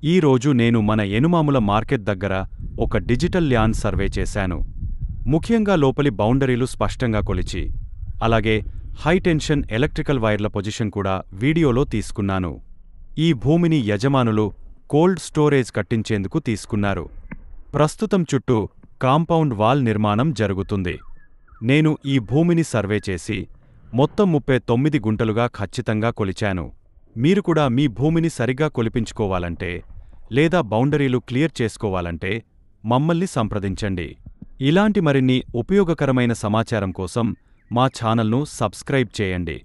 ఈరోజు నేను మన ఎనుమాముల మార్కెట్ దగ్గర ఒక డిజిటల్ ల్యాండ్ సర్వే చేశాను. ముఖ్యంగా లోపలి బౌండరీలు స్పష్టంగా కొలిచి, అలాగే హైటెన్షన్ ఎలక్ట్రికల్ వైర్ల పొజిషన్ కూడా వీడియోలో తీసుకున్నాను. ఈ భూమిని యజమానులు కోల్డ్ స్టోరేజ్ కట్టించేందుకు తీసుకున్నారు. ప్రస్తుతం చుట్టూ కాంపౌండ్ వాల్ నిర్మాణం జరుగుతుంది. నేను ఈ భూమిని సర్వే చేసి మొత్తం 39 గుంటలుగా ఖచ్చితంగా కొలిచాను. మీరు కూడా మీ భూమిని సరిగ్గా కొలిపించుకోవాలంటే లేదా బౌండరీలు క్లియర్ చేసుకోవాలంటే మమ్మల్ని సంప్రదించండి. ఇలాంటి మరిన్ని ఉపయోగకరమైన సమాచారం కోసం మా ఛానల్ను సబ్స్క్రైబ్ చేయండి.